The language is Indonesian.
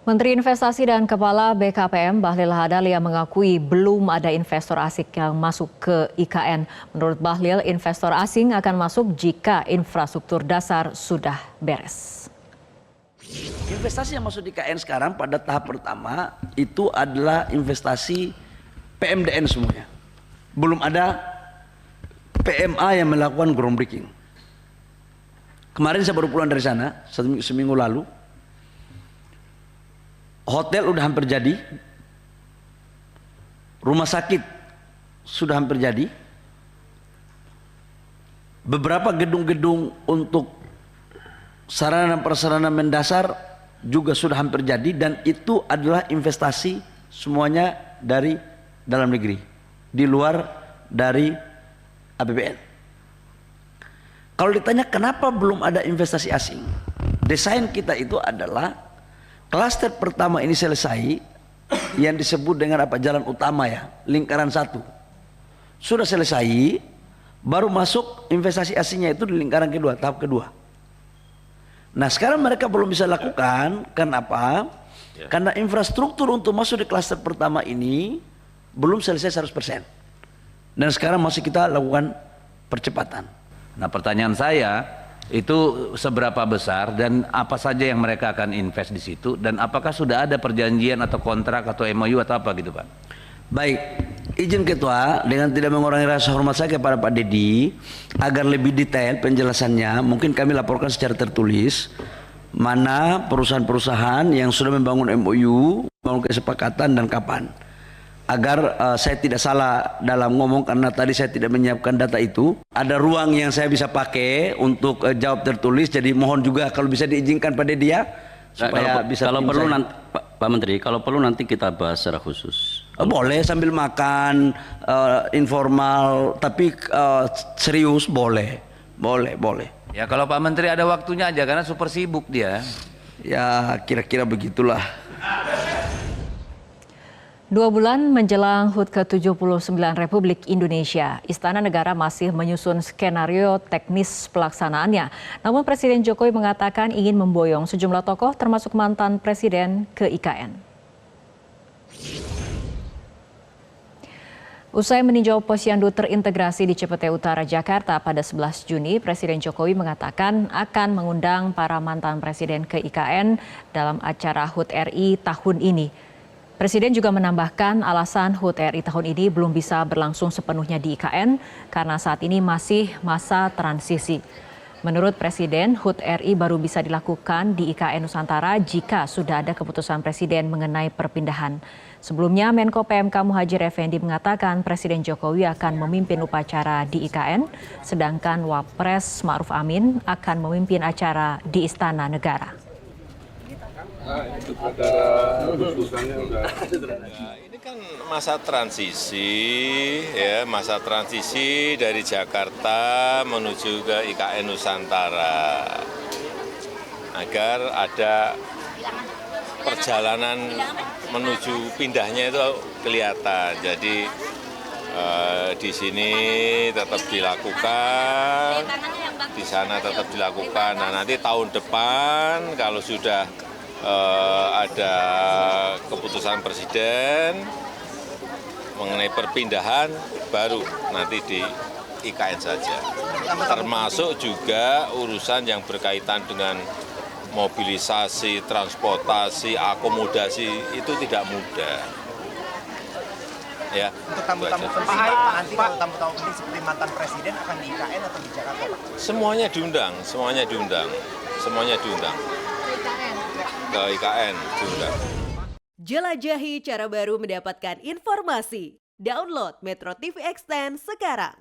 Menteri Investasi dan Kepala BKPM Bahlil Lahadalia mengakui belum ada investor asing yang masuk ke IKN. Menurut Bahlil, investor asing akan masuk jika infrastruktur dasar sudah beres. Investasi yang masuk di IKN sekarang pada tahap pertama itu adalah investasi PMDN semuanya. Belum ada PMA yang melakukan groundbreaking. Kemarin saya baru pulang dari sana, seminggu lalu. Hotel udah hampir jadi, rumah sakit sudah hampir jadi, beberapa gedung-gedung untuk sarana dan prasarana mendasar juga sudah hampir jadi, dan itu adalah investasi semuanya dari dalam negeri, di luar dari APBN. Kalau ditanya kenapa belum ada investasi asing, desain kita itu adalah klaster pertama ini selesai, yang disebut dengan jalan utama ya, lingkaran 1 sudah selesai, baru masuk investasi asingnya itu di lingkaran kedua, tahap kedua. Nah sekarang mereka belum bisa lakukan, kenapa? Karena infrastruktur untuk masuk di klaster pertama ini belum selesai 100%, dan sekarang masih kita lakukan percepatan. Nah pertanyaan saya, itu seberapa besar dan apa saja yang mereka akan invest di situ, dan apakah sudah ada perjanjian atau kontrak atau MOU atau apa gitu Pak? Baik, izin Ketua, dengan tidak mengurangi rasa hormat saya kepada Pak Dedi, agar lebih detail penjelasannya mungkin kami laporkan secara tertulis mana perusahaan-perusahaan yang sudah membangun MOU, membangun kesepakatan, dan kapan, agar saya tidak salah dalam ngomong, karena tadi saya tidak menyiapkan data itu. Ada ruang yang saya bisa pakai untuk jawab tertulis, jadi mohon juga kalau bisa diizinkan pada dia supaya bisa. Kalau perlu nanti, Pak Menteri, kalau perlu nanti kita bahas secara khusus. Boleh sambil makan, informal, tapi serius boleh. Ya kalau Pak Menteri ada waktunya aja, karena super sibuk dia. Ya kira-kira begitulah. 2 bulan menjelang HUT ke-79 Republik Indonesia, Istana Negara masih menyusun skenario teknis pelaksanaannya. Namun Presiden Jokowi mengatakan ingin memboyong sejumlah tokoh termasuk mantan Presiden ke IKN. Usai meninjau posyandu terintegrasi di Cipete Utara, Jakarta pada 11 Juni, Presiden Jokowi mengatakan akan mengundang para mantan Presiden ke IKN dalam acara HUT RI tahun ini. Presiden juga menambahkan alasan HUT RI tahun ini belum bisa berlangsung sepenuhnya di IKN karena saat ini masih masa transisi. Menurut Presiden, HUT RI baru bisa dilakukan di IKN Nusantara jika sudah ada keputusan Presiden mengenai perpindahan. Sebelumnya, Menko PMK Muhadjir Effendi mengatakan Presiden Jokowi akan memimpin upacara di IKN, sedangkan Wapres Ma'ruf Amin akan memimpin acara di Istana Negara. Ini kan masa transisi, ya, masa transisi dari Jakarta menuju ke IKN Nusantara, agar ada perjalanan menuju pindahnya itu kelihatan. Jadi di sini tetap dilakukan, di sana tetap dilakukan. Nah nanti tahun depan kalau sudah ada keputusan Presiden mengenai perpindahan, baru nanti di IKN saja. Termasuk juga urusan yang berkaitan dengan mobilisasi, transportasi, akomodasi, itu tidak mudah. Ya. Untuk tamu-tamu penting, Pak, nanti kalau tamu-tamu penting seperti mantan Presiden akan di IKN atau di Jakarta, Pak? Semuanya diundang. Ke IKN juga. Jelajahi cara baru mendapatkan informasi. Download Metro TV Extend sekarang.